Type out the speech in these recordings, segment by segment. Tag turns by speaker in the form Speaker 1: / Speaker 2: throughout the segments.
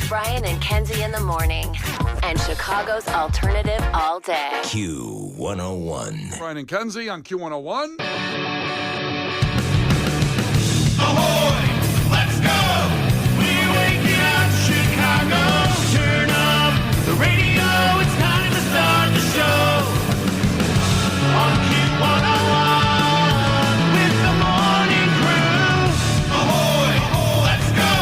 Speaker 1: Brian and Kenzie in the morning. And Chicago's alternative all day.
Speaker 2: Q101.
Speaker 3: Brian and Kenzie on Q101.
Speaker 4: Ahoy! Let's go! We're waking up Chicago. Turn up the radio. It's time to start the show. On Q101 with the morning crew. Ahoy! Let's go!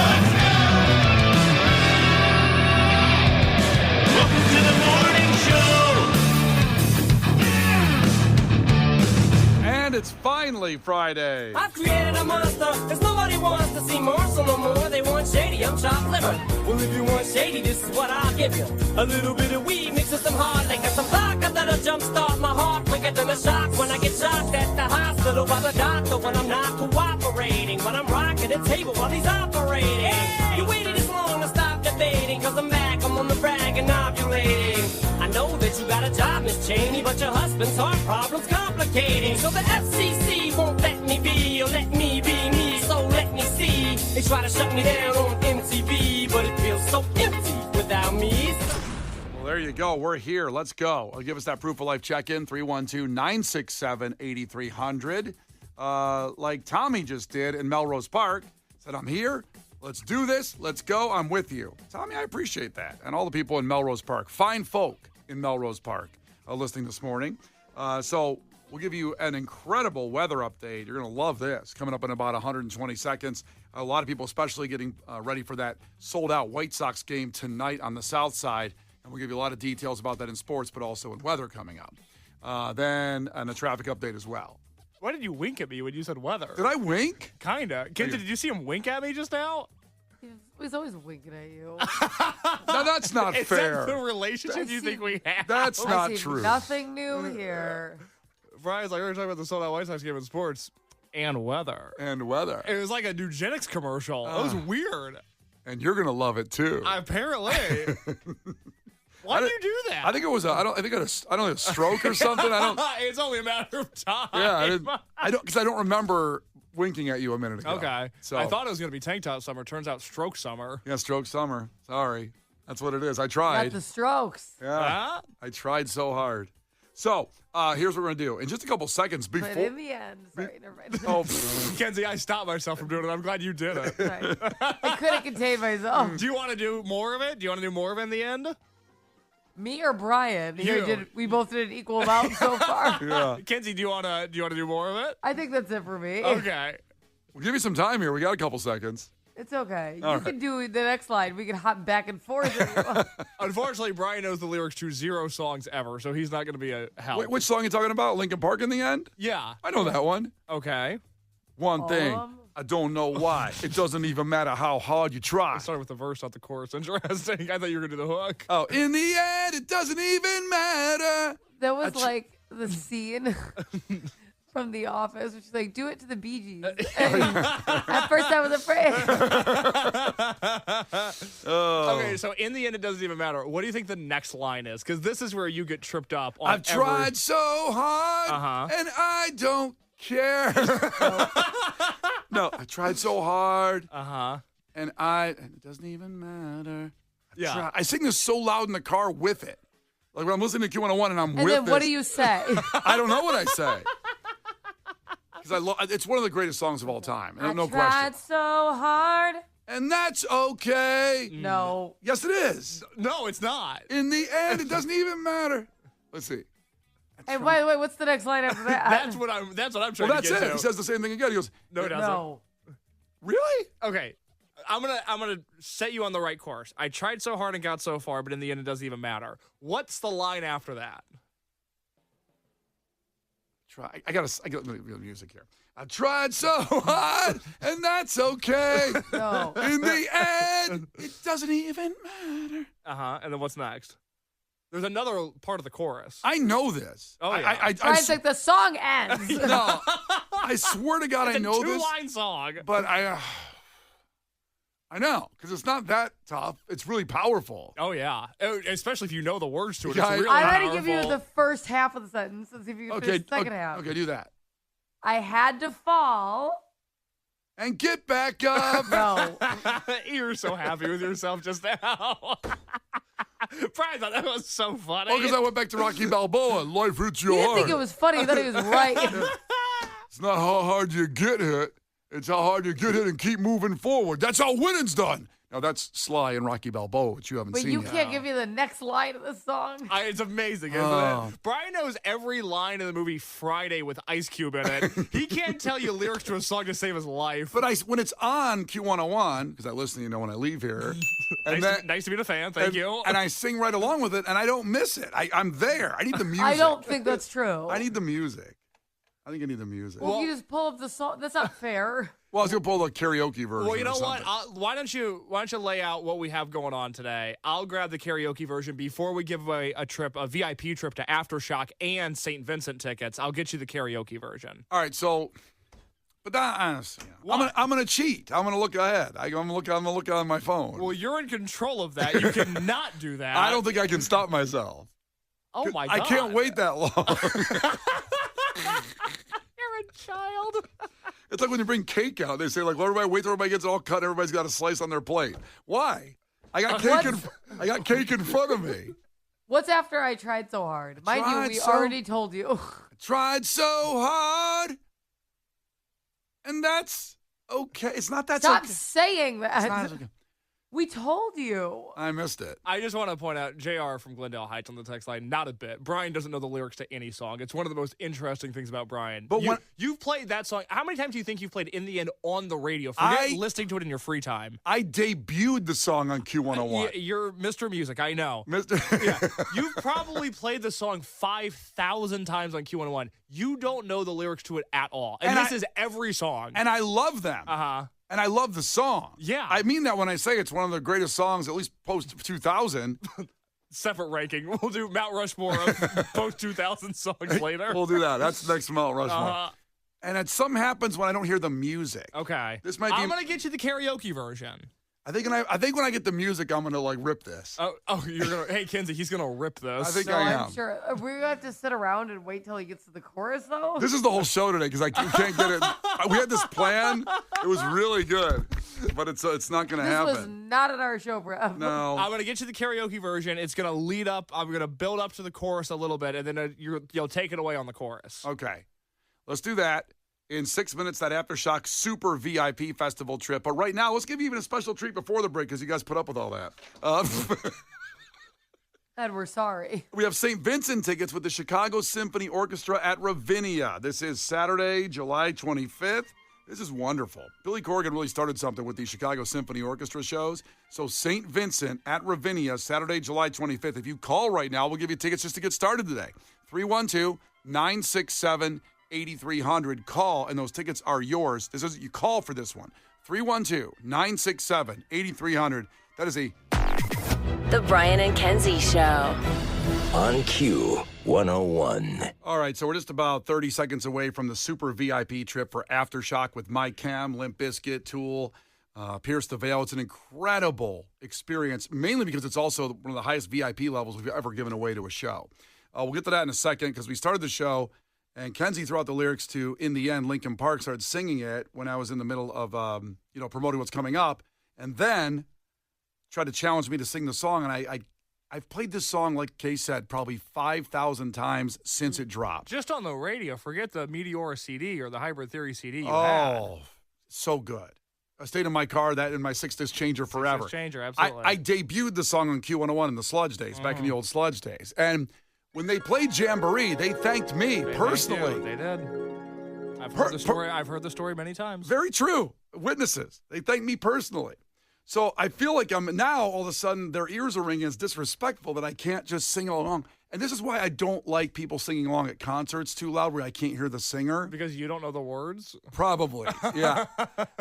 Speaker 4: Welcome to the morning show.
Speaker 3: And it's finally Friday.
Speaker 5: I've created a monster, cause nobody wants to see Marshall no more. They want shady, I'm chopped liver. Well, if you want shady, this is what I'll give you. A little bit of weed mixed with some hard liquor, some vodka that'll jumpstart my heart quicker than a shock when I get shocked at the hospital by the doctor when I'm not cooperating. When I'm rocking the table while he's operating. Hey! You waited this long to stop debating, cause I'm back, I'm on the brag and ovulating. I know that you got a job, Miss Cheney, but your husband's heart problem's complicating. So the FCC won't let me be, or let me be me, so let me see. They try to shut me down on MTV, but it feels so empty without me.
Speaker 3: Well, there you go. We're here. Let's go. Give us that proof of life check-in, 312-967-8300. Like Tommy just did in Melrose Park. Said, I'm here. Let's do this. Let's go. I'm with you. Tommy, I appreciate that. And all the people in Melrose Park. Fine folk in Melrose Park listening this morning. So we'll give you an incredible weather update. You're going to love this. Coming up in about 120 seconds. A lot of people, especially getting ready for that sold-out White Sox game tonight on the south side. And we'll give you a lot of details about that in sports, but also in weather coming up. Then a traffic update as well.
Speaker 6: Why did you wink at me when you said weather?
Speaker 3: Did I wink?
Speaker 6: Kinda. Kenzie, did you see him wink at me just now?
Speaker 7: He's always winking at you.
Speaker 3: No, that's not
Speaker 6: Is
Speaker 3: fair.
Speaker 6: that the relationship you think we have?
Speaker 3: That's
Speaker 7: I
Speaker 3: not
Speaker 7: see
Speaker 3: true.
Speaker 7: Nothing new here.
Speaker 6: Brian's like, we were talking about the sold-out White Sox game in sports and weather.
Speaker 3: And weather.
Speaker 6: It was like a Nugenix commercial. It was weird.
Speaker 3: And you're going to love it, too.
Speaker 6: Apparently. Why did you do that?
Speaker 3: I think it was I don't know, a stroke or something.
Speaker 6: It's only a matter of time.
Speaker 3: Yeah, I don't remember winking at you a minute ago.
Speaker 6: Okay.
Speaker 3: So
Speaker 6: I thought it was going to be tank top summer. Turns out stroke summer.
Speaker 3: yeah, stroke summer. Sorry. That's what it is. I
Speaker 7: Got
Speaker 3: tried.
Speaker 7: the strokes.
Speaker 3: Yeah.
Speaker 6: Huh?
Speaker 3: I tried so hard. So, here's what we're going to do. In just a couple seconds
Speaker 7: But
Speaker 3: before
Speaker 7: in the end, sorry, never mind.
Speaker 3: Oh,
Speaker 6: Kenzie, I stopped myself from doing it. I'm glad you did it.
Speaker 7: Sorry. I couldn't contain myself.
Speaker 6: Do you want to do more of it? Do you want to do more of it in the end?
Speaker 7: Me or Brian?
Speaker 6: You.
Speaker 7: We both did an equal amount so far.
Speaker 3: yeah.
Speaker 6: Kenzie, do you want to do more of it?
Speaker 7: I think that's it for me.
Speaker 6: Okay.
Speaker 3: We'll give you some time here. We got a couple seconds.
Speaker 7: It's okay.
Speaker 3: All
Speaker 7: You
Speaker 3: right.
Speaker 7: can do the next line. We can hop back and forth. If you want.
Speaker 6: Unfortunately, Brian knows the lyrics to 0 songs ever, so he's not going to be a help.
Speaker 3: Wait, which song are you talking about? Linkin Park in the end?
Speaker 6: Yeah.
Speaker 3: I know that one.
Speaker 6: Okay.
Speaker 3: One thing.
Speaker 7: them?
Speaker 3: I don't know why. It doesn't even matter how hard you try.
Speaker 6: I started with the verse, not the chorus. Interesting. I thought you were going to do the hook.
Speaker 3: Oh, in the end, it doesn't even matter.
Speaker 7: That was like the scene from The Office, which is like, do it to the Bee Gees. And at first, I was afraid.
Speaker 3: Oh.
Speaker 6: Okay, so in the end, it doesn't even matter. What do you think the next line is? Because this is where you get tripped up on
Speaker 3: I've tried so hard, and I don't care. No, I tried so hard, and it doesn't even matter. I sing this so loud in the car with it. Like when I'm listening to Q101 and I'm
Speaker 7: And
Speaker 3: with
Speaker 7: then
Speaker 3: this.
Speaker 7: what do you say?
Speaker 3: I don't know what I say. Because it's one of the greatest songs of all time.
Speaker 7: I
Speaker 3: No
Speaker 7: tried
Speaker 3: question.
Speaker 7: so hard.
Speaker 3: And that's okay.
Speaker 7: No.
Speaker 3: Yes, it is.
Speaker 6: No, it's not.
Speaker 3: In the end, it doesn't even matter. Let's see.
Speaker 7: And by the way, what's the next line after that?
Speaker 6: That's what I'm trying
Speaker 3: Well,
Speaker 6: to
Speaker 3: that's
Speaker 6: get
Speaker 3: it.
Speaker 6: to.
Speaker 3: He says the same thing again. He goes,
Speaker 6: No, it doesn't.
Speaker 7: No.
Speaker 3: really?
Speaker 6: Okay. I'm gonna set you on the right course. I tried so hard and got so far, but in the end, it doesn't even matter. What's the line after that?
Speaker 3: I got the music here. I tried so hard, and that's okay.
Speaker 7: No.
Speaker 3: In the end, it doesn't even matter.
Speaker 6: And then what's next? There's another part of the chorus.
Speaker 3: I know this.
Speaker 6: Oh, yeah.
Speaker 7: Brian's like, the song ends.
Speaker 3: no, I swear to God,
Speaker 6: It's
Speaker 3: I know
Speaker 6: a
Speaker 3: this.
Speaker 6: two-line song.
Speaker 3: But I know, because it's not that tough. It's really powerful.
Speaker 6: Oh, yeah. Especially if you know the words to it.
Speaker 3: Yeah,
Speaker 6: It's really
Speaker 7: I'm
Speaker 6: powerful.
Speaker 7: going to give you the first half of the sentence and see if you can finish the second half.
Speaker 3: Okay, do that.
Speaker 7: I had to fall
Speaker 3: and get back up.
Speaker 7: No.
Speaker 6: You're so happy with yourself just now. Brian thought that was so funny.
Speaker 3: Oh, because I went back to Rocky Balboa. Life hits you
Speaker 7: He didn't
Speaker 3: hard.
Speaker 7: think it was funny. He thought he was right.
Speaker 3: It's not how hard you get hit. It's how hard you get hit and keep moving forward. That's how winning's done. Now, that's Sly and Rocky Balboa, which you haven't
Speaker 7: But
Speaker 3: seen
Speaker 7: you
Speaker 3: yet.
Speaker 7: can't give me the next line of the song.
Speaker 6: It's amazing, isn't
Speaker 3: Oh.
Speaker 6: it? Brian knows every line in the movie Friday with Ice Cube in it. He can't tell you lyrics to a song to save his life.
Speaker 3: But when it's on Q101, because I listen, when I leave here. And
Speaker 6: Nice to be a fan. Thank you.
Speaker 3: And I sing right along with it, and I don't miss it. I'm there. I need the music.
Speaker 7: I don't think that's true.
Speaker 3: I need the music. I think I need the music.
Speaker 7: Well, if you just pull up the song, that's not fair.
Speaker 3: Well, I was going to pull the karaoke version.
Speaker 6: Well, you know
Speaker 3: or
Speaker 6: what?
Speaker 3: something.
Speaker 6: Why don't you lay out what we have going on today? I'll grab the karaoke version before we give away a VIP trip to Aftershock and St. Vincent tickets. I'll get you the karaoke version.
Speaker 3: All right, so, but that, honestly, I'm gonna cheat. I'm gonna look ahead. I'm gonna look on my phone.
Speaker 6: Well, you're in control of that. You cannot do that.
Speaker 3: I don't think I can stop myself.
Speaker 6: Oh my God!
Speaker 3: I can't wait that long.
Speaker 6: You're a child.
Speaker 3: It's like when you bring cake out. They say, like, well, everybody wait till everybody gets it all cut. Everybody's got a slice on their plate. Why? I got cake in front of me.
Speaker 7: What's after I tried so hard? Mind you, we already told you.
Speaker 3: I tried so hard, and that's okay. It's not that.
Speaker 7: Stop
Speaker 3: okay.
Speaker 7: saying that.
Speaker 3: It's not okay.
Speaker 7: We told you.
Speaker 3: I missed it.
Speaker 6: I just want to point out, JR from Glendale Heights on the text line, not a bit. Brian doesn't know the lyrics to any song. It's one of the most interesting things about Brian.
Speaker 3: But
Speaker 6: you've played that song. How many times do you think you've played In the End on the radio? Forget listening to it in your free time.
Speaker 3: I debuted the song on Q101.
Speaker 6: You're Mr. Music, I know.
Speaker 3: Mr.
Speaker 6: Yeah. You've probably played the song 5,000 times on Q101. You don't know the lyrics to it at all. And this is every song.
Speaker 3: And I love them.
Speaker 6: Uh-huh.
Speaker 3: And I love the song.
Speaker 6: Yeah.
Speaker 3: I mean that when I say it's one of the greatest songs, at least post 2000.
Speaker 6: Separate ranking. We'll do Mount Rushmore of post 2000 songs later.
Speaker 3: We'll do that. That's the next Mount Rushmore.
Speaker 6: Uh-huh.
Speaker 3: And something happens when I don't hear the music.
Speaker 6: Okay.
Speaker 3: This might be.
Speaker 6: I'm going to get you the karaoke version.
Speaker 3: I think when I get the music, I'm gonna like rip this.
Speaker 6: You're gonna. Hey, Kenzie, he's gonna rip this.
Speaker 3: I think
Speaker 7: No,
Speaker 3: I am.
Speaker 7: I'm sure. We're going to have to sit around and wait till he gets to the chorus, though.
Speaker 3: This is the whole show today because I can't get it. We had this plan. It was really good, but it's not gonna
Speaker 7: This
Speaker 3: happen.
Speaker 7: was not in our show, Brev.
Speaker 3: No.
Speaker 6: I'm gonna get you the karaoke version. It's gonna lead up. I'm gonna build up to the chorus a little bit, and then you'll take it away on the chorus.
Speaker 3: Okay, let's do that. In 6 minutes, that Aftershock Super VIP Festival trip. But right now, let's give you even a special treat before the break because you guys put up with all that.
Speaker 7: And we're sorry.
Speaker 3: We have St. Vincent tickets with the Chicago Symphony Orchestra at Ravinia. This is Saturday, July 25th. This is wonderful. Billy Corgan really started something with the Chicago Symphony Orchestra shows. So St. Vincent at Ravinia, Saturday, July 25th. If you call right now, we'll give you tickets just to get started today. 312-967-8300. Call, and those tickets are yours. This is you call for this one. 312-967-8300. That is
Speaker 1: The Brian and Kenzie Show.
Speaker 2: On Q101.
Speaker 3: all right. So we're just about 30 seconds away from the super VIP trip for Aftershock with Mike Cam, Limp Bizkit, Tool, Pierce the Veil. It's an incredible experience, mainly because it's also one of the highest VIP levels we've ever given away to a show. We'll get to that in a second because we started the show. And Kenzie threw out the lyrics to In the End, Linkin Park, started singing it when I was in the middle of, promoting what's coming up. And then tried to challenge me to sing the song. And I've played this song, like Kay said, probably 5,000 times since it dropped.
Speaker 6: Just on the radio. Forget the Meteora CD or the Hybrid Theory CD you had.
Speaker 3: Oh, so good. I stayed in my car, that in my 6-disc changer forever.
Speaker 6: 6-disc changer, absolutely.
Speaker 3: I debuted the song on Q101 in the Sludge days, back in the old Sludge days. And when they played Jamboree, they thanked me personally.
Speaker 6: They did. I've heard the story. I've heard the story many times.
Speaker 3: Very true. Witnesses. They thanked me personally. So I feel like I'm now all of a sudden their ears are ringing. It's disrespectful that I can't just sing along. And this is why I don't like people singing along at concerts too loud where I can't hear the singer.
Speaker 6: Because you don't know the words?
Speaker 3: Probably, yeah.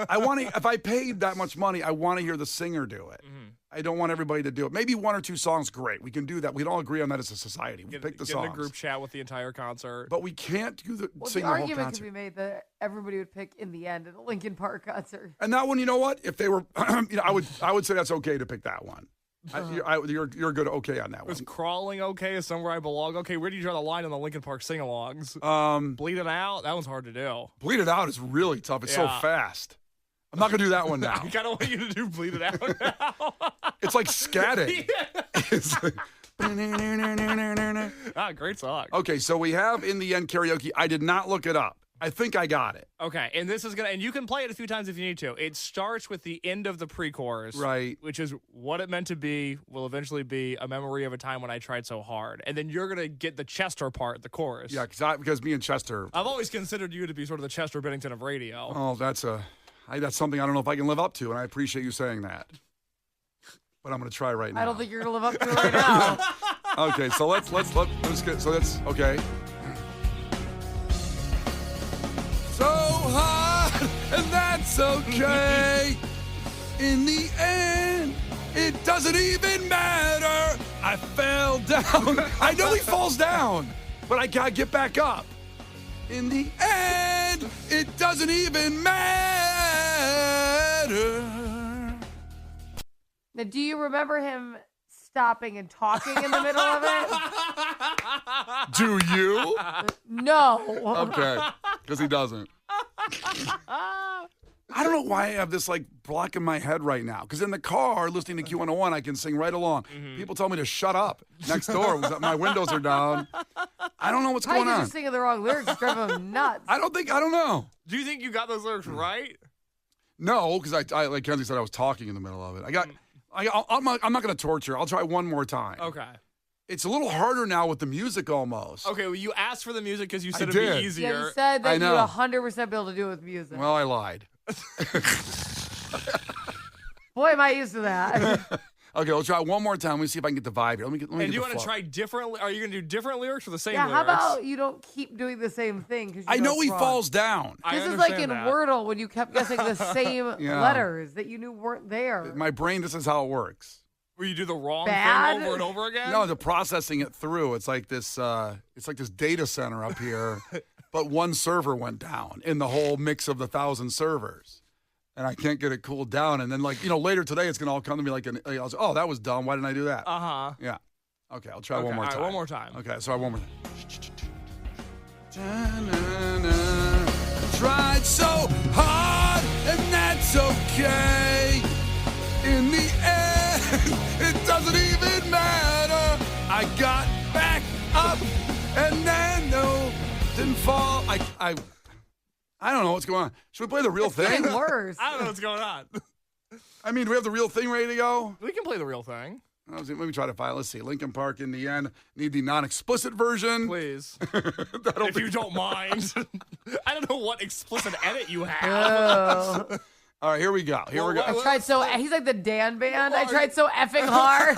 Speaker 3: I want to. If I paid that much money, I want to hear the singer do it. Mm-hmm. I don't want everybody to do it. Maybe one or two songs, great. We can do that. We can all agree on that as a society. We pick the songs.
Speaker 6: Get in a group chat with the entire concert.
Speaker 3: But we can't do the
Speaker 7: Well,
Speaker 3: sing
Speaker 7: the
Speaker 3: the whole
Speaker 7: argument
Speaker 3: concert.
Speaker 7: could be made that everybody would pick In the End at a Linkin Park concert.
Speaker 3: And that one, you know what? If they were, I would say that's okay to pick that one. You're good. Okay on that one.
Speaker 6: Is Crawling okay? Is Somewhere I Belong okay? Where do you draw the line on the Linkin Park sing-alongs? Bleed It Out? That one's hard to do.
Speaker 3: Bleed It Out is really tough. It's so fast. I'm not going to do that one now.
Speaker 6: I kind of want you to do Bleed It Out now.
Speaker 3: It's like scatting. It's like,
Speaker 6: Great song.
Speaker 3: okay, so we have In the End karaoke. I did not look it up. I think I got it.
Speaker 6: Okay, and this is and you can play it a few times if you need to. It starts with the end of the pre-chorus,
Speaker 3: Right.
Speaker 6: which is what it meant to be will eventually be a memory of a time when I tried so hard. And then you're gonna get the Chester part, the chorus.
Speaker 3: Yeah, because me and Chester.
Speaker 6: I've always considered you to be sort of the Chester Bennington of radio.
Speaker 3: Oh, that's something I don't know if I can live up to, and I appreciate you saying that. But I'm going to try right now.
Speaker 7: I don't think you're gonna live up to it right now.
Speaker 3: Okay, so let's get. So that's okay. So hard, and that's okay. In the end, it doesn't even matter. I fell down. I know he falls down, but I gotta get back up. In the end, it doesn't even matter.
Speaker 7: Now, do you remember him stopping and talking in the middle of it?
Speaker 3: Do you?
Speaker 7: No.
Speaker 3: Okay, because he doesn't. I don't know why I have this like block in my head right now. Because in the car, listening to Q101, I can sing right along. People tell me to shut up next door. My windows are down. I don't know what's going
Speaker 7: You're
Speaker 3: on.
Speaker 7: just singing the wrong lyrics, driving him nuts.
Speaker 3: I don't know.
Speaker 6: Do you think you got those lyrics right?
Speaker 3: No, because I like Kenzie said, I was talking in the middle of it. I'm not going to torture. I'll try one more time.
Speaker 6: Okay.
Speaker 3: It's a little harder now with the music almost.
Speaker 6: Okay, well, you asked for the music because you said
Speaker 3: I
Speaker 6: it'd
Speaker 3: did.
Speaker 6: be easier.
Speaker 7: Yeah, you said that
Speaker 3: I
Speaker 7: you
Speaker 3: know.
Speaker 7: would 100% be able to do it with music.
Speaker 3: Well, I lied.
Speaker 7: Boy, am I used to that.
Speaker 3: Okay, we'll try one more time. Let me see if I can get the vibe here. Let me
Speaker 6: And
Speaker 3: get
Speaker 6: do you
Speaker 3: the
Speaker 6: want to
Speaker 3: flow.
Speaker 6: try different? Are you going to do different lyrics or the same
Speaker 7: Yeah, how
Speaker 6: lyrics?
Speaker 7: about you don't keep doing the same thing? 'Cause you
Speaker 3: I know
Speaker 7: it's
Speaker 3: he
Speaker 7: wrong.
Speaker 3: falls down.
Speaker 6: I
Speaker 7: This is like
Speaker 6: understand
Speaker 7: in
Speaker 6: that.
Speaker 7: Wordle when you kept guessing the same
Speaker 3: Yeah.
Speaker 7: letters that you knew weren't there.
Speaker 3: My brain, this is how it works.
Speaker 6: Where you do the wrong
Speaker 7: Bad?
Speaker 6: thing over and over again?
Speaker 3: No, the processing it through. It's like this data center up here, but one server went down in the whole mix of the 1,000 servers. And I can't get it cooled down. And then, later today, it's going to all come to me like, oh, that was dumb. Why didn't I do that?
Speaker 6: Uh-huh.
Speaker 3: Yeah. Okay, I'll try
Speaker 6: Okay,
Speaker 3: one more
Speaker 6: all right,
Speaker 3: time.
Speaker 6: one more time.
Speaker 3: Okay, so one more time. Tried so hard, and that's okay. In the end, it doesn't even matter. I got back up, and then didn't fall. I don't know what's going on. Should we play the real
Speaker 7: It's
Speaker 3: thing?
Speaker 7: getting worse.
Speaker 6: I don't know what's going on.
Speaker 3: I mean, do we have the real thing ready to go?
Speaker 6: We can play the real thing.
Speaker 3: Let me try to find. Let's see. Lincoln Park in the end. Need the non-explicit version.
Speaker 6: Please.
Speaker 3: If
Speaker 6: If you don't mind. I don't know what explicit edit you have.
Speaker 7: Oh.
Speaker 3: All right, here we go. Here we go.
Speaker 7: I tried so. He's like the Dan band. I tried so effing hard.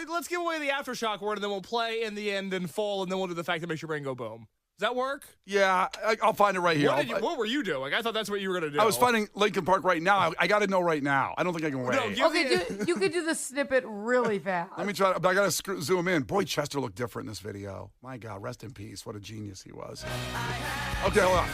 Speaker 6: Let's give away the Aftershock word and then we'll play in the end in full and then we'll do the fact that makes your brain go boom. Does that work?
Speaker 3: Yeah, I'll find it right here.
Speaker 6: What were you doing? I thought that's what you were going to do.
Speaker 3: I was finding Lincoln Park right now. I got to know right now. I don't think I can wait.
Speaker 7: Okay, you could do the snippet really fast.
Speaker 3: Let me try. But I got to zoom in. Boy, Chester looked different in this video. My God, rest in peace. What a genius he was. Okay, hold on.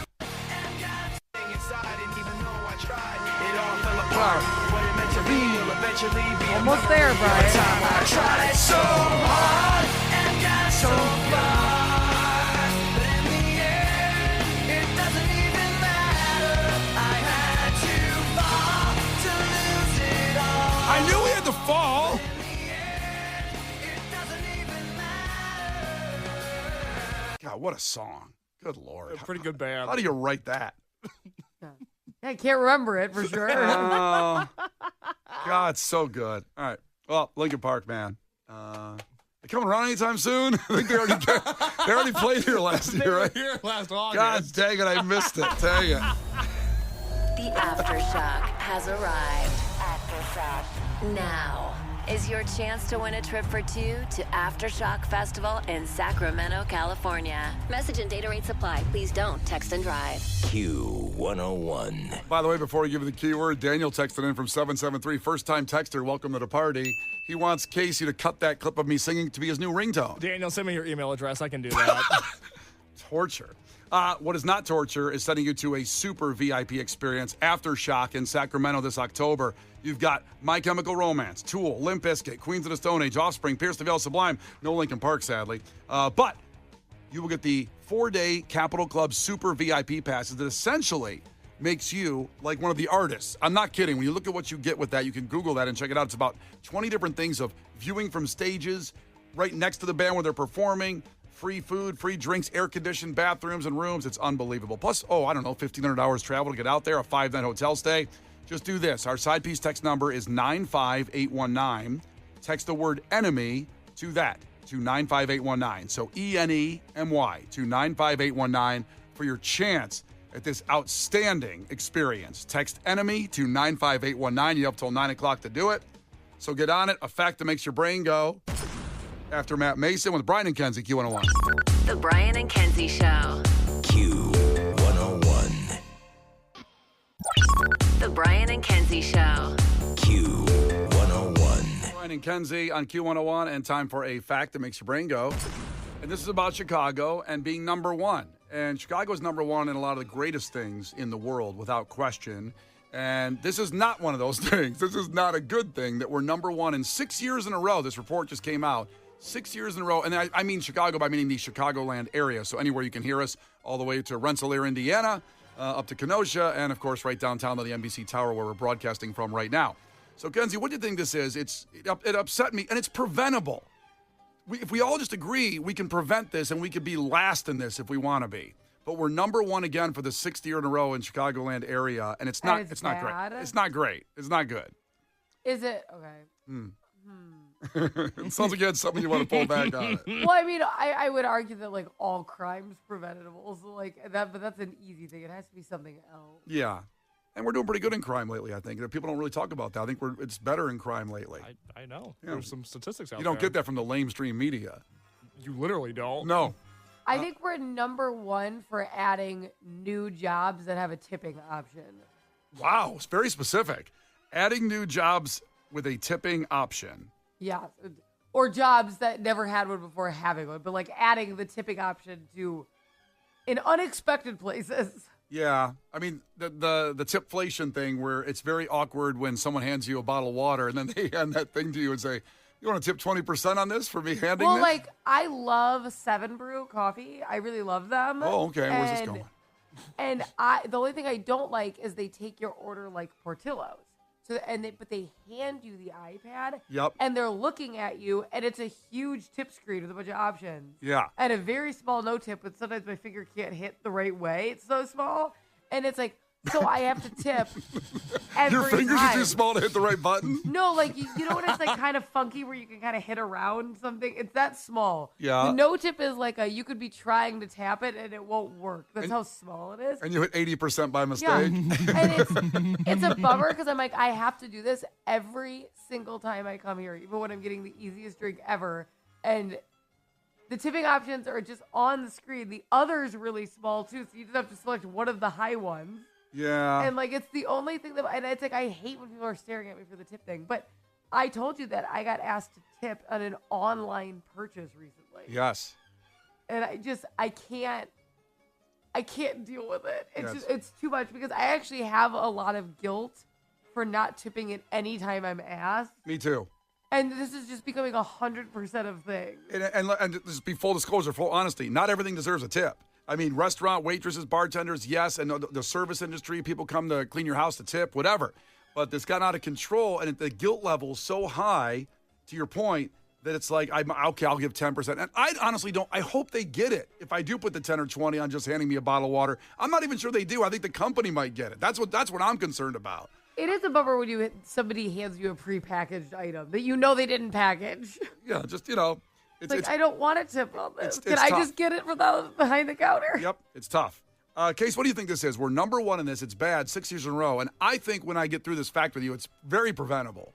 Speaker 7: Almost there, Brian.
Speaker 4: I tried so hard and got so far, but in the end, it doesn't even matter. I had to fall to lose it all.
Speaker 3: I knew we had to fall.
Speaker 4: In the end, it doesn't even matter.
Speaker 3: God, what a song. Good Lord.
Speaker 6: Pretty good band.
Speaker 3: How do you write that?
Speaker 7: I can't remember it for sure.
Speaker 3: Oh, God, it's so good. All right. Well, Lincoln Park, man. They coming around anytime soon? I think they already played here last year, right?
Speaker 6: Here last August.
Speaker 3: God dang it, I missed it. Dang it.
Speaker 1: The Aftershock has arrived. Aftershock. Now is your chance to win a trip for two to Aftershock Festival in Sacramento, California. Message and data rates apply. Please don't text and drive.
Speaker 2: Q101.
Speaker 3: By the way, before we give you the keyword, Daniel texted in from 773. First-time texter, welcome to the party. He wants Casey to cut that clip of me singing to be his new ringtone.
Speaker 6: Daniel, send me your email address. I can do that.
Speaker 3: Torture. What is not torture is sending you to a super VIP experience, Aftershock in Sacramento this October. You've got My Chemical Romance, Tool, Limp Bizkit, Queens of the Stone Age, Offspring, Pierce the Veil, Sublime. No Lincoln Park, sadly. But you will get the 4-day Capitol Club Super VIP passes that essentially makes you like one of the artists. I'm not kidding. When you look at what you get with that, you can Google that and check it out. It's about 20 different things of viewing from stages right next to the band where they're performing, free food, free drinks, air-conditioned bathrooms and rooms. It's unbelievable. Plus, $1,500 travel to get out there, a 5-night hotel stay. Just do this. Our side piece text number is 95819. Text the word enemy to that, to 95819. So ENEMY to 95819 for your chance at this outstanding experience. Text enemy to 95819. You have till 9 o'clock to do it. So get on it. A fact that makes your brain go. After Matt Mason with Brian and Kenzie, Q101.
Speaker 1: The Brian and Kenzie Show.
Speaker 2: Q101.
Speaker 1: The Brian and Kenzie Show.
Speaker 2: Q101.
Speaker 3: Brian and Kenzie on Q101, and time for a fact that makes your brain go. And this is about Chicago and being number one. And Chicago is number one in a lot of the greatest things in the world, without question. And this is not one of those things. This is not a good thing that we're number one in 6 years in a row. This report just came out. 6 years in a row. And I mean Chicago by meaning the Chicagoland area. So anywhere you can hear us, all the way to Rensselaer, Indiana, up to Kenosha, and of course right downtown to the NBC Tower where we're broadcasting from right now. So Kenzie, what do you think this is? It upset me, and it's preventable. If we all just agree, we can prevent this, and we could be last in this if we want to be. But we're number one again for the 6th year in a row in Chicagoland area, and it's not great. It's not great. It's not good.
Speaker 7: Is it? Okay.
Speaker 3: It sounds like you had something you want to pull back on it.
Speaker 7: Well, I mean, I would argue that like all crime's preventable, so like that, but that's an easy thing. It has to be something else.
Speaker 3: Yeah. And we're doing pretty good in crime lately, I think. People don't really talk about that. I think it's better in crime lately.
Speaker 6: I know.
Speaker 3: Yeah.
Speaker 6: There's some statistics out there.
Speaker 3: You don't get that from the lamestream media.
Speaker 6: You literally don't.
Speaker 3: No.
Speaker 7: I think we're number one for adding new jobs that have a tipping option.
Speaker 3: Wow. It's very specific. Adding new jobs with a tipping option.
Speaker 7: Yeah. Or jobs that never had one before having one, but like adding the tipping option to in unexpected places.
Speaker 3: Yeah. I mean, the tipflation thing where it's very awkward when someone hands you a bottle of water and then they hand that thing to you and say, you want to tip 20% on this for me handing
Speaker 7: Well,
Speaker 3: this?
Speaker 7: like, I love 7 Brew coffee. I really love them.
Speaker 3: Oh, okay. Where's this going?
Speaker 7: And the only thing I don't like is they take your order like Portillo's. But they hand you the iPad.
Speaker 3: Yep.
Speaker 7: And they're looking at you, and it's a huge tip screen with a bunch of options.
Speaker 3: Yeah.
Speaker 7: And a very small no tip, but sometimes my finger can't hit the right way. It's so small. And it's like, so I have to tip every
Speaker 3: Your fingers
Speaker 7: time.
Speaker 3: are too small to hit the right button?
Speaker 7: No, like, you know when it's like kind of funky where you can kind of hit around something? It's that small.
Speaker 3: Yeah.
Speaker 7: The no tip is like you could be trying to tap it and it won't work. That's how small it is.
Speaker 3: And you hit 80% by mistake?
Speaker 7: Yeah. And it's a bummer because I'm like, I have to do this every single time I come here, even when I'm getting the easiest drink ever. And the tipping options are just on the screen. The other's really small too, so you just have to select one of the high ones.
Speaker 3: Yeah.
Speaker 7: And like it's the only thing and it's like I hate when people are staring at me for the tip thing. But I told you that I got asked to tip on an online purchase recently.
Speaker 3: Yes.
Speaker 7: And I can't deal with it. It's too much because I actually have a lot of guilt for not tipping it anytime I'm asked.
Speaker 3: Me too.
Speaker 7: And this is just becoming 100% of things.
Speaker 3: And just be full disclosure, full honesty, not everything deserves a tip. I mean, restaurant, waitresses, bartenders, yes, and the service industry, people come to clean your house to tip, whatever. But this got out of control, and the guilt level is so high, to your point, that it's like, I'll give 10%. And I honestly don't. I hope they get it. If I do put the 10 or 20 on just handing me a bottle of water, I'm not even sure they do. I think the company might get it. That's what I'm concerned about.
Speaker 7: It is a bummer when somebody hands you a prepackaged item that you know they didn't package.
Speaker 3: Yeah, just,
Speaker 7: It's I don't want a tip on this. Can
Speaker 3: it's
Speaker 7: I
Speaker 3: tough.
Speaker 7: just get it behind the counter?
Speaker 3: Yep, it's tough. Case, what do you think this is? We're number one in this. It's bad, 6 years in a row. And I think when I get through this fact with you, it's very preventable.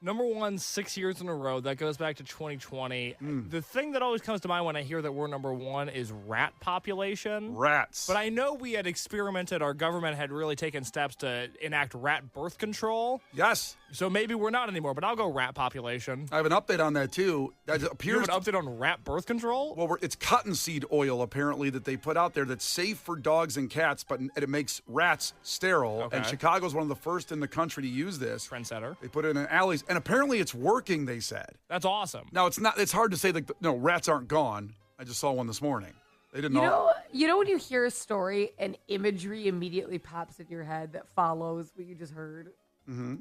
Speaker 6: Number one, 6 years in a row. That goes back to 2020. The thing that always comes to mind when I hear that we're number one is rat population.
Speaker 3: Rats.
Speaker 6: But I know we had experimented, our government had really taken steps to enact rat birth control.
Speaker 3: Yes.
Speaker 6: So maybe we're not anymore, but I'll go rat population.
Speaker 3: I have an update on that, too. That appears
Speaker 6: You have an update on rat birth control?
Speaker 3: Well, it's cottonseed oil, apparently, that they put out there that's safe for dogs and cats, but it makes rats sterile.
Speaker 6: Okay.
Speaker 3: And Chicago's one of the first in the country to use this.
Speaker 6: Trendsetter.
Speaker 3: They put it in alleys, and apparently it's working, they said.
Speaker 6: That's awesome.
Speaker 3: Now, it's hard to say, rats aren't gone. I just saw one this morning. They didn't know.
Speaker 7: You know when you hear a story and imagery immediately pops in your head that follows what you just heard? Mm-hmm.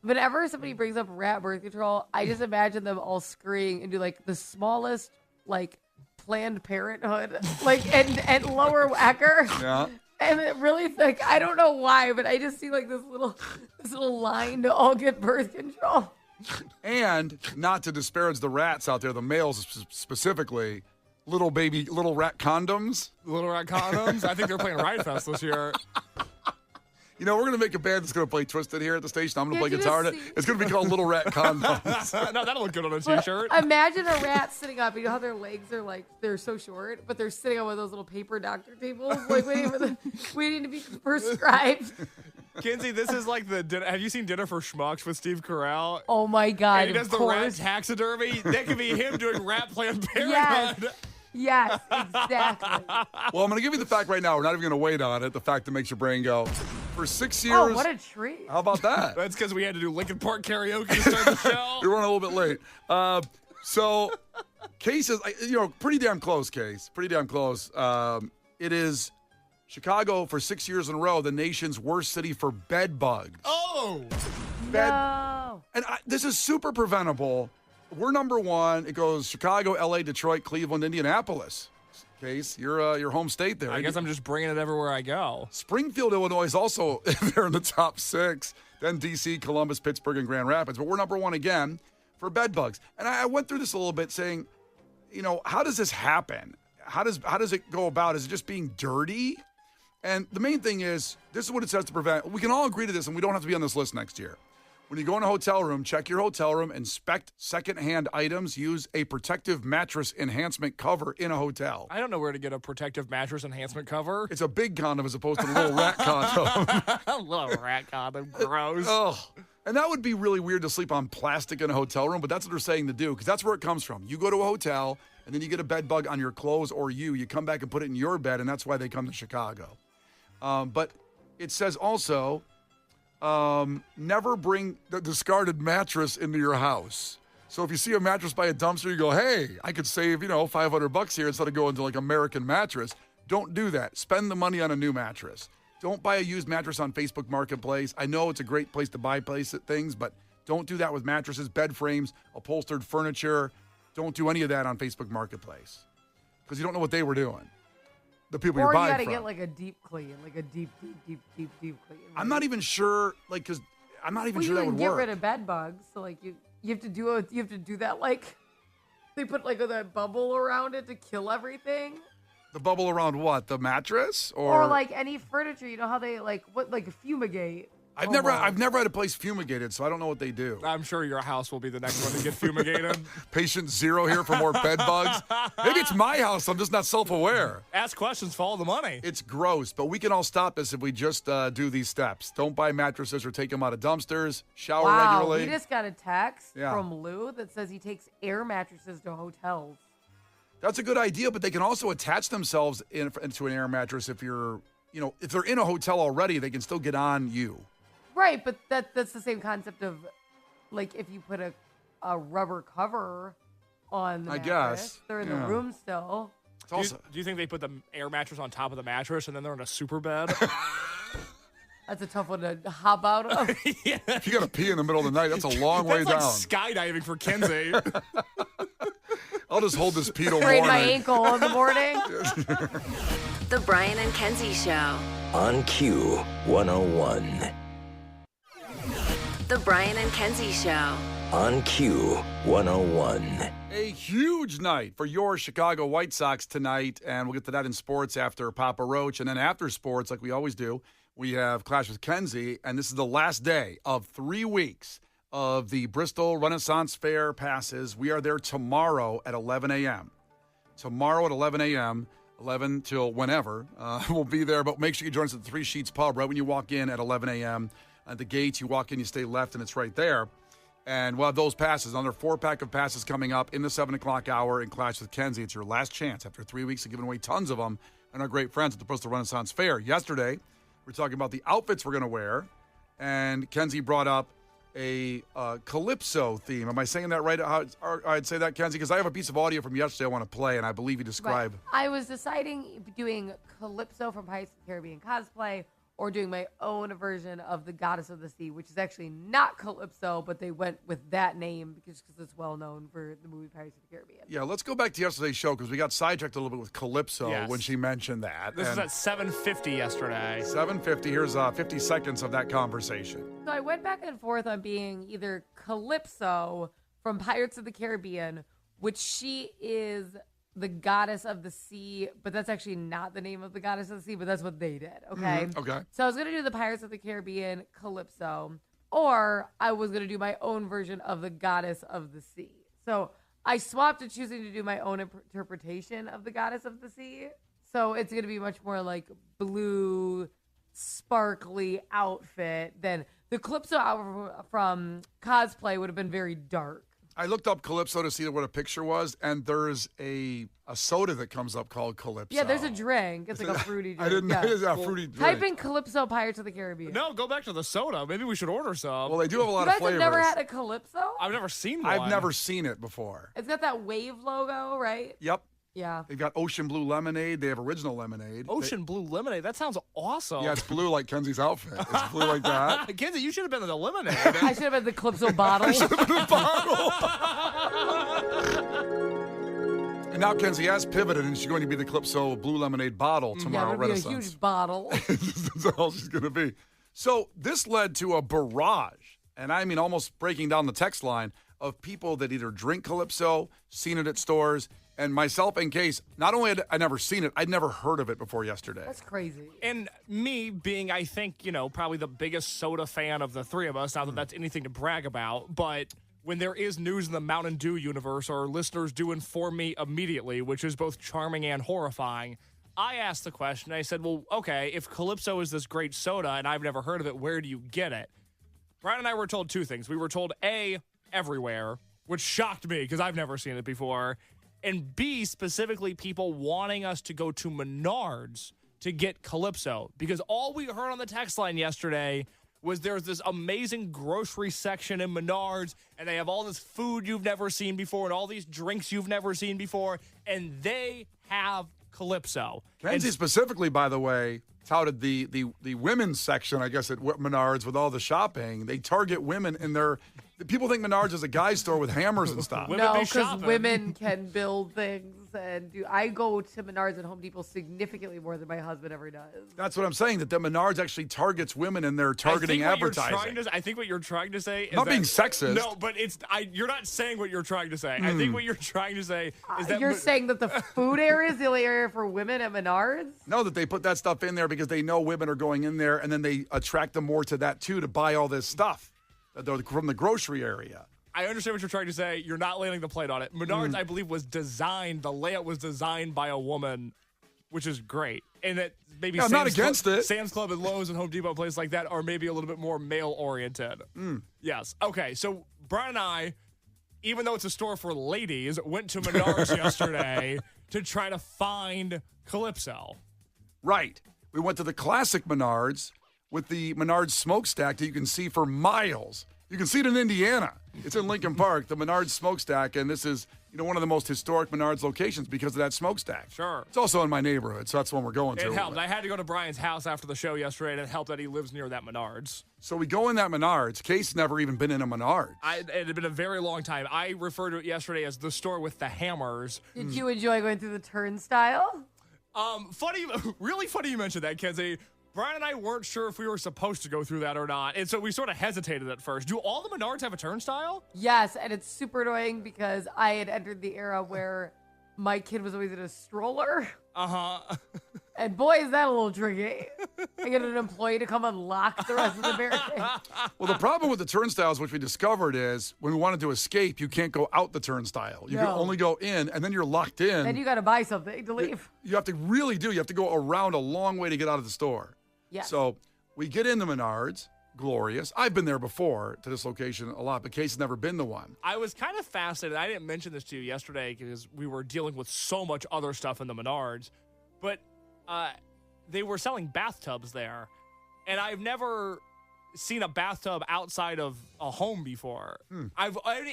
Speaker 7: Whenever somebody brings up rat birth control, I just imagine them all scurrying into like the smallest like Planned Parenthood, like and Lower Wacker.
Speaker 3: Yeah.
Speaker 7: And it really like I don't know why, but I just see like this little line to all get birth control.
Speaker 3: And not to disparage the rats out there, the males specifically, little rat condoms.
Speaker 6: Little Rat Condoms. I think they're playing Riot Fest this year.
Speaker 3: You know, we're going to make a band that's going to play Twisted here at the station. I'm going to play
Speaker 7: you
Speaker 3: guitar.
Speaker 7: just
Speaker 3: It's going to be called Little Rat Condoms.
Speaker 6: No, that'll look good on a t-shirt.
Speaker 7: Imagine a rat sitting up. You know how their legs are like they're so short, but they're sitting on one of those little paper doctor tables, like waiting to be prescribed.
Speaker 6: Kenzie, this is like the dinner. Have you seen Dinner for Schmucks with Steve Carell?
Speaker 7: Oh my god!
Speaker 6: And he does
Speaker 7: of
Speaker 6: the rat
Speaker 7: course.
Speaker 6: taxidermy. That could be him doing Rat Planned Parenthood.
Speaker 7: Yes, exactly.
Speaker 3: Well, I'm going to give you the fact right now. We're not even going to wait on it. The fact that makes your brain go. For 6 years.
Speaker 7: Oh, what a treat!
Speaker 3: How about that?
Speaker 6: That's because we had to do Lincoln Park karaoke to start the show.
Speaker 3: We're running a little bit late. So, Case is, pretty damn close, Case. Pretty damn close. It is Chicago for 6 years in a row, the nation's worst city for bed bugs.
Speaker 6: Oh!
Speaker 7: No.
Speaker 3: And this is super preventable. We're number one. It goes Chicago, L.A., Detroit, Cleveland, Indianapolis. Case, your home state there.
Speaker 6: I guess I'm just bringing it everywhere I go.
Speaker 3: Springfield, Illinois is also there in the top 6. Then D.C., Columbus, Pittsburgh, and Grand Rapids. But we're number one again for bed bugs. And I went through this a little bit saying, how does this happen? How does it go about? Is it just being dirty? And the main thing is, this is what it says to prevent. We can all agree to this, and we don't have to be on this list next year. When you go in a hotel room, check your hotel room, inspect secondhand items, use a protective mattress enhancement cover in a hotel.
Speaker 6: I don't know where to get a protective mattress enhancement cover.
Speaker 3: It's a big condom as opposed to the little rat condom.
Speaker 6: A little rat condom. Gross.
Speaker 3: Oh, and that would be really weird to sleep on plastic in a hotel room, but that's what they're saying to do because that's where it comes from. You go to a hotel, and then you get a bed bug on your clothes or you come back and put it in your bed, and that's why they come to Chicago. But it says also... never bring the discarded mattress into your house. So if you see a mattress by a dumpster, you go, hey, I could save, $500 here instead of going to like American Mattress. Don't do that. Spend the money on a new mattress. Don't buy a used mattress on Facebook Marketplace. I know it's a great place to buy things, but don't do that with mattresses, bed frames, upholstered furniture. Don't do any of that on Facebook Marketplace because you don't know what they were doing. The people you're buying from.
Speaker 7: Or you got to get like a deep clean, like a deep clean. Right?
Speaker 3: I'm not even sure, because I'm not even sure that would
Speaker 7: get
Speaker 3: work.
Speaker 7: rid of bed bugs, so like you have to do that like they put like that bubble around it to kill everything.
Speaker 3: The bubble around what? The mattress
Speaker 7: or like any furniture? You know how they fumigate.
Speaker 3: I've never had a place fumigated, so I don't know what they do.
Speaker 6: I'm sure your house will be the next one to get fumigated.
Speaker 3: Patient zero here for more bed bugs. Maybe it's my house. I'm just not self-aware.
Speaker 6: Ask questions, follow the money.
Speaker 3: It's gross, but we can all stop this if we just do these steps. Don't buy mattresses or take them out of dumpsters. Shower regularly.
Speaker 7: We just got a text from Lou that says he takes air mattresses to hotels.
Speaker 3: That's a good idea, but they can also attach themselves into an air mattress if you're, if they're in a hotel already, they can still get on you.
Speaker 7: Right, but that's the same concept of, like, if you put a rubber cover on the mattress,
Speaker 3: guess.
Speaker 7: They're in the room still.
Speaker 6: Do you think they put the air mattress on top of the mattress and then they're in a super bed?
Speaker 7: That's a tough one to hop out of.
Speaker 6: Yeah.
Speaker 3: If you got to pee in the middle of the night, that's a long way down.
Speaker 6: That's like skydiving for Kenzie.
Speaker 3: I'll just hold this pee till
Speaker 7: Sprain
Speaker 3: morning.
Speaker 7: my ankle in the morning.
Speaker 1: The Brian and Kenzie Show.
Speaker 2: On Q 101.
Speaker 1: The Brian and Kenzie Show.
Speaker 2: On Q 101.
Speaker 3: A huge night for your Chicago White Sox tonight, and we'll get to that in sports after Papa Roach. And then after sports, like we always do, we have Clash with Kenzie, and this is the last day of 3 weeks of the Bristol Renaissance Fair passes. We are there tomorrow at 11 a.m. Tomorrow at 11 a.m., 11 till whenever. We'll be there, but make sure you join us at the Three Sheets Pub right when you walk in at 11 a.m. At the gates, you walk in, you stay left, and it's right there. And we'll have those passes, another 4-pack of passes coming up in the 7 o'clock hour in Clash with Kenzie. It's your last chance after 3 weeks of giving away tons of them and our great friends at the Bristol Renaissance Fair. Yesterday, we were talking about the outfits we're going to wear, and Kenzie brought up a Calypso theme. Am I saying that right? How I'd say that, Kenzie? Because I have a piece of audio from yesterday I want to play, and I believe you describe.
Speaker 7: Right. I was deciding doing Calypso from Pirates of the Caribbean cosplay or doing my own version of the Goddess of the Sea, which is actually not Calypso, but they went with that name because it's well known for the movie Pirates of the Caribbean.
Speaker 3: Yeah, let's go back to yesterday's show because we got sidetracked a little bit with Calypso when she mentioned that.
Speaker 6: This was at 7:50 yesterday.
Speaker 3: 7:50. Here's 50 seconds of that conversation.
Speaker 7: So I went back and forth on being either Calypso from Pirates of the Caribbean, which she is the goddess of the sea, but that's actually not the name of the goddess of the sea, but that's what they did, okay?
Speaker 3: Okay.
Speaker 7: So I was going to do the Pirates of the Caribbean Calypso, or I was going to do my own version of the goddess of the sea. So I swapped to choosing to do my own interpretation of the goddess of the sea. So it's going to be much more like blue, sparkly outfit than the Calypso outfit from cosplay would have been very dark.
Speaker 3: I looked up Calypso to see what a picture was, and there's a soda that comes up called Calypso.
Speaker 7: Yeah, there's a drink. It's like a fruity drink.
Speaker 3: I didn't know it was a fruity drink.
Speaker 7: Type in Calypso Pirates of the Caribbean.
Speaker 6: No, go back to the soda. Maybe we should order some.
Speaker 3: Well, they do have a lot
Speaker 7: You
Speaker 3: of
Speaker 7: guys
Speaker 3: flavors.
Speaker 7: have never had a Calypso?
Speaker 6: I've never seen one.
Speaker 3: I've never seen it before.
Speaker 7: It's got that wave logo, right?
Speaker 3: Yep.
Speaker 7: Yeah.
Speaker 3: They've got Ocean Blue Lemonade. They have original lemonade.
Speaker 6: Ocean Blue Lemonade. That sounds awesome.
Speaker 3: Yeah, it's blue like Kenzie's outfit. It's blue like that.
Speaker 6: Kenzie, you should have been in the lemonade.
Speaker 7: I should have had the Calypso bottle.
Speaker 3: And now Kenzie has pivoted, and she's going to be the Calypso Blue Lemonade bottle
Speaker 7: Yeah,
Speaker 3: tomorrow.
Speaker 7: it would be a
Speaker 3: Renaissance.
Speaker 7: huge bottle.
Speaker 3: That's all she's going to be. So this led to a barrage, and I mean almost breaking down the text line, of people that either drink Calypso, seen it at stores, and myself in case, not only had I never seen it, I'd never heard of it before yesterday.
Speaker 7: That's crazy.
Speaker 6: And me being, I think, probably the biggest soda fan of the three of us, not that that's anything to brag about, but when there is news in the Mountain Dew universe, our listeners do inform me immediately, which is both charming and horrifying. I asked the question, I said, well, okay, if Calypso is this great soda and I've never heard of it, where do you get it? Brian and I were told two things. We were told, A, everywhere, which shocked me because I've never seen it before. And B, specifically people wanting us to go to Menards to get Calypso. Because all we heard on the text line yesterday was there's this amazing grocery section in Menards, and they have all this food you've never seen before and all these drinks you've never seen before, and they have Calypso.
Speaker 3: Kenzie specifically, by the way, touted the women's section, I guess, at Menards with all the shopping. They target women in their... People think Menards is a guy's store with hammers and stuff.
Speaker 6: Women
Speaker 7: No,
Speaker 6: be
Speaker 7: because
Speaker 6: shopping.
Speaker 7: women can build things and do. I go to Menards and Home Depot significantly more than my husband ever does.
Speaker 3: That's what I'm saying, that the Menards actually targets women in their targeting advertising.
Speaker 6: I think what you're trying to say is
Speaker 3: Not being sexist.
Speaker 6: No, but you're not saying what you're trying to say. I think what you're trying to say is that
Speaker 7: You're saying that the food area is the only area for women at Menards?
Speaker 3: No, that they put that stuff in there because they know women are going in there, and then they attract them more to that, too, to buy all this stuff from the grocery area.
Speaker 6: I understand what you're trying to say. You're not landing the plane on it. Menards, I believe, the layout was designed by a woman, which is great. And that maybe
Speaker 3: I'm not against it.
Speaker 6: Sam's Club and Lowe's and Home Depot, places like that, are maybe a little bit more male-oriented. Yes. Okay, so Brian and I, even though it's a store for ladies, went to Menards yesterday to try to find Calypso.
Speaker 3: Right. We went to the classic Menards with the Menards smokestack that you can see for miles. You can see it in Indiana. It's in Lincoln Park, the Menards smokestack, and this is one of the most historic Menards locations because of that smokestack.
Speaker 6: Sure.
Speaker 3: It's also in my neighborhood, so that's the one we're going to.
Speaker 6: It helped. I had to go to Brian's house after the show yesterday, and it helped that he lives near that Menards.
Speaker 3: So we go in that Menards. Case never even been in a Menards.
Speaker 6: It had been a very long time. I referred to it yesterday as the store with the hammers.
Speaker 7: Did you enjoy going through the turnstile?
Speaker 6: Really funny you mentioned that, Kenzie. Brian and I weren't sure if we were supposed to go through that or not, and so we sort of hesitated at first. Do all the Menards have a turnstile?
Speaker 7: Yes, and it's super annoying because I had entered the era where my kid was always in a stroller.
Speaker 6: Uh-huh.
Speaker 7: And boy, is that a little tricky. I get an employee to come unlock the rest of the barricade.
Speaker 3: Well, the problem with the turnstiles, which we discovered, is when we wanted to escape, you can't go out the turnstile. You can
Speaker 7: No.
Speaker 3: only go in, and then you're locked in.
Speaker 7: Then you got to buy something to leave.
Speaker 3: You have to you have to go around a long way to get out of the store.
Speaker 7: Yes.
Speaker 3: So we get into Menards, glorious. I've been there before to this location a lot, but Case has never been to one.
Speaker 6: I was kind of fascinated. I didn't mention this to you yesterday because we were dealing with so much other stuff in the Menards, but they were selling bathtubs there, and I've never seen a bathtub outside of a home before.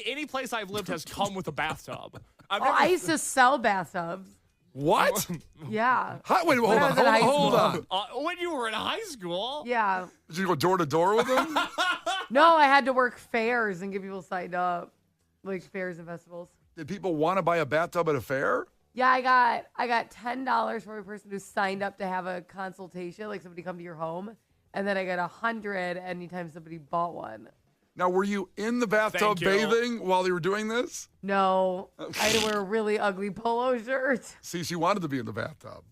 Speaker 6: Any place I've lived has come with a bathtub.
Speaker 7: I used to sell bathtubs.
Speaker 3: What?
Speaker 7: Yeah.
Speaker 3: Wait, hold
Speaker 7: I
Speaker 3: on,
Speaker 7: was in high
Speaker 3: hold
Speaker 7: school.
Speaker 3: on.
Speaker 6: When you were in high school?
Speaker 7: Yeah.
Speaker 3: Did you go door to door with them?
Speaker 7: No, I had to work fairs and get people signed up, like fairs and festivals.
Speaker 3: Did people want to buy a bathtub at a fair?
Speaker 7: Yeah, I got $10 for every person who signed up to have a consultation, like somebody come to your home, and then I got $100 anytime somebody bought one.
Speaker 3: Now, were you in the bathtub
Speaker 6: Thank you.
Speaker 3: bathing while you were doing this?
Speaker 7: No, I had to wear a really ugly polo shirt.
Speaker 3: See, she wanted to be in the bathtub.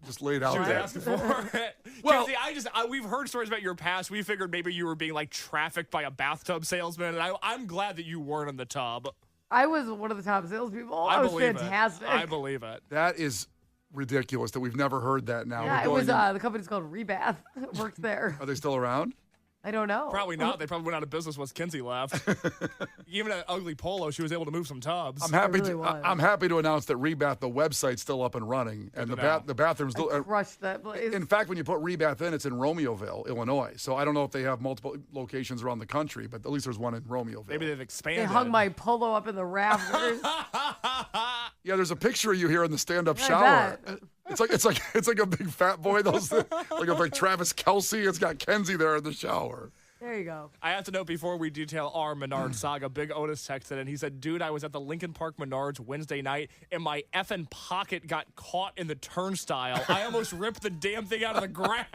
Speaker 3: Just laid out
Speaker 6: She was
Speaker 3: there.
Speaker 6: asking for it.
Speaker 3: Well-
Speaker 6: Kenzie, we've heard stories about your past. We figured maybe you were being like trafficked by a bathtub salesman, and I'm glad that you weren't in the tub.
Speaker 7: I was one of the top salespeople.
Speaker 6: I
Speaker 7: That was
Speaker 6: believe
Speaker 7: fantastic.
Speaker 6: it. I believe it.
Speaker 3: That is ridiculous that we've never heard that now.
Speaker 7: Yeah,
Speaker 3: We're
Speaker 7: it was.
Speaker 3: going
Speaker 7: The company's called Rebath. Worked there.
Speaker 3: Are they still around?
Speaker 7: I don't know.
Speaker 6: Probably not. They probably went out of business once Kenzie left. Even an ugly polo, she was able to move some tubs.
Speaker 3: I'm happy
Speaker 7: really was.
Speaker 3: I'm happy to announce that Rebath, the website's still up and running, and
Speaker 6: to know.
Speaker 3: the bathroom's still.
Speaker 7: I crushed that place.
Speaker 3: In fact, when you put Rebath in, it's in Romeoville, Illinois. So I don't know if they have multiple locations around the country, but at least there's one in Romeoville.
Speaker 6: Maybe they've
Speaker 7: They
Speaker 6: expanded.
Speaker 7: hung my polo up in the rafters.
Speaker 3: Yeah, there's a picture of you here in the stand-up
Speaker 7: I
Speaker 3: shower.
Speaker 7: bet.
Speaker 3: It's like a big fat boy. Those like Travis Kelce. It's got Kenzie there in the shower.
Speaker 7: There you go.
Speaker 6: I have to note before we detail our Menards saga, Big Otis texted and he said, dude, I was at the Lincoln Park Menards Wednesday night and my effing pocket got caught in the turnstile. I almost ripped the damn thing out of the ground.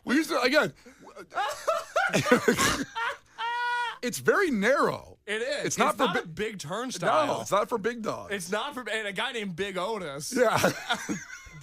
Speaker 3: We used to again. It's very narrow.
Speaker 6: It is.
Speaker 3: It's not for
Speaker 6: a big turnstile.
Speaker 3: No, it's not for big dogs.
Speaker 6: It's not for and a guy named Big Otis.
Speaker 3: Yeah.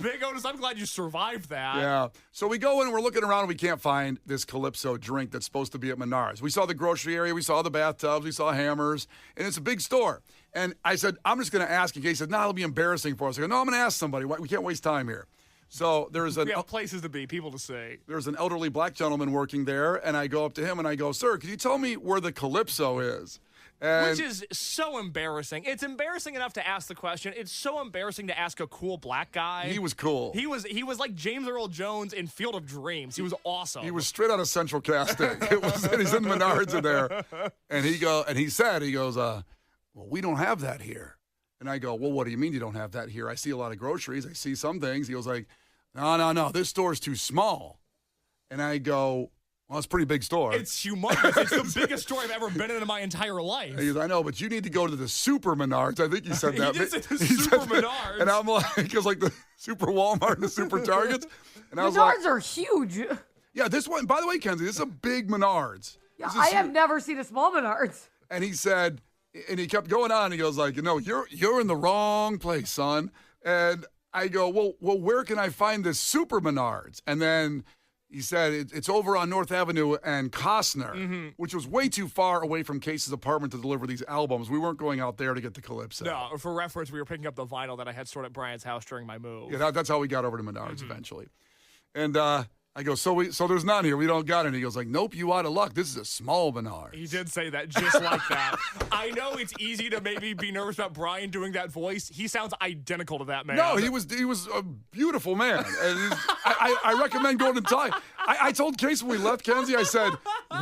Speaker 6: Big Otis, I'm glad you survived that.
Speaker 3: Yeah. So we go in and we're looking around and we can't find this Calypso drink that's supposed to be at Menards. We saw the grocery area, we saw the bathtubs, we saw hammers, and it's a big store. And I said, I'm just going to ask in case. He said, no, it'll be embarrassing for us. I go, no, I'm going to ask somebody. We can't waste time here. So there's
Speaker 6: We have places to be, people to see.
Speaker 3: there's an elderly black gentleman working there, and I go up to him and I go, sir, could you tell me where the Calypso is? And
Speaker 6: Which is so embarrassing. It's embarrassing enough to ask the question. It's so embarrassing to ask a cool black guy.
Speaker 3: he was cool.
Speaker 6: He was like James Earl Jones in Field of Dreams. He was awesome.
Speaker 3: He was straight out of Central Casting. He's in Menards in there, and he goes, well, we don't have that here. And I go, well, what do you mean you don't have that here? I see a lot of groceries. I see some things. He goes like, no, this store's too small. And I go, well, it's a pretty big store.
Speaker 6: It's humongous. It's the biggest store I've ever been in my entire life.
Speaker 3: And he goes, I know, but you need to go to the Super Menards. I think he said
Speaker 6: He
Speaker 3: that.
Speaker 6: did say the
Speaker 3: He
Speaker 6: Super
Speaker 3: said that.
Speaker 6: Menards.
Speaker 3: And I'm like, goes like the Super Walmart and the Super Targets. And I was like,
Speaker 7: Menards are huge.
Speaker 3: yeah, this one, by the way, Kenzie, this is a big Menards.
Speaker 7: Yeah,
Speaker 3: This is
Speaker 7: I have never seen a small Menards.
Speaker 3: And he said, and he kept going on. He goes like, you're in the wrong place, son. And I go, well, where can I find this Super Menards? And then he said, it's over on North Avenue and Costner, which was way too far away from Case's apartment to deliver these albums. We weren't going out there to get the Calypso.
Speaker 6: No, for reference, we were picking up the vinyl that I had stored at Brian's house during my move.
Speaker 3: Yeah, that's how we got over to Menards eventually. And I go, so there's none here. We don't got any. He goes like, nope, you out of luck. This is a small Menards.
Speaker 6: He did say that just like that. I know it's easy to maybe be nervous about Brian doing that voice. He sounds identical to that man.
Speaker 3: No, he was a beautiful man. And I recommend going to talk. I told Case when we left, Kenzie, I said,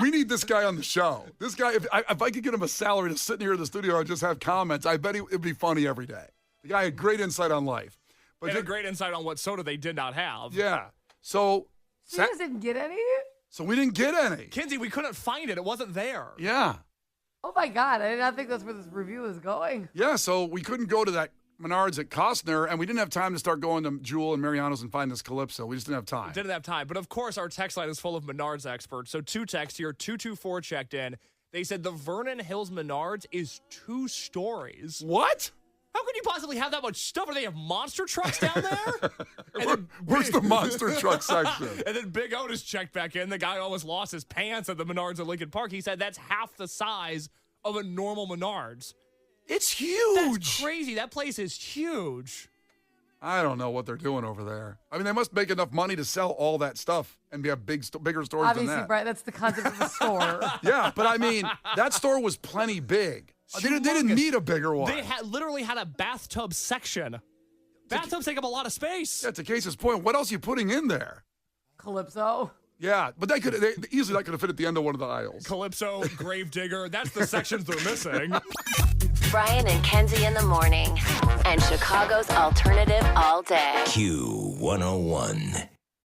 Speaker 3: we need this guy on the show. This guy, if I could get him a salary to sit here in the studio and just have comments, I bet it'd be funny every day. The guy had great insight on life. But
Speaker 6: And a great insight on what soda they did not have.
Speaker 3: yeah. So
Speaker 7: So you guys didn't get any?
Speaker 3: we didn't get any.
Speaker 6: Kenzie, we couldn't find it. It wasn't there.
Speaker 3: Yeah.
Speaker 7: Oh my God, I did not think that's where this review is going.
Speaker 3: Yeah, so we couldn't go to that Menards at Costner, and we didn't have time to start going to Jewel and Mariano's and find this Calypso. We just didn't have time.
Speaker 6: Didn't have time. But of course, our text line is full of Menards experts. So 2 texts here, 224 checked in. They said the Vernon Hills Menards is 2 stories.
Speaker 3: What?
Speaker 6: How could you possibly have that much stuff? Or they have monster trucks down there? And then,
Speaker 3: Where's the monster truck section?
Speaker 6: and then Big Otis checked back in. The guy almost lost his pants at the Menards at Lincoln Park. He said that's half the size of a normal Menards.
Speaker 3: It's huge.
Speaker 6: That's crazy. That place is huge.
Speaker 3: I don't know what they're doing over there. I mean, they must make enough money to sell all that stuff and have bigger stores
Speaker 7: Obviously,
Speaker 3: than that.
Speaker 7: Brian, that's the concept of the store.
Speaker 3: Yeah, but I mean, that store was plenty big. They didn't need a bigger one.
Speaker 6: They literally had a bathtub section. Bathtubs take up a lot of space.
Speaker 3: Yeah, to Case's point, what else are you putting in there?
Speaker 7: Calypso.
Speaker 3: Yeah, but they easily that could have fit at the end of one of the aisles.
Speaker 6: Calypso, Gravedigger, that's the sections they're missing.
Speaker 1: Brian and Kenzie in the morning. And Chicago's alternative all day.
Speaker 2: Q101.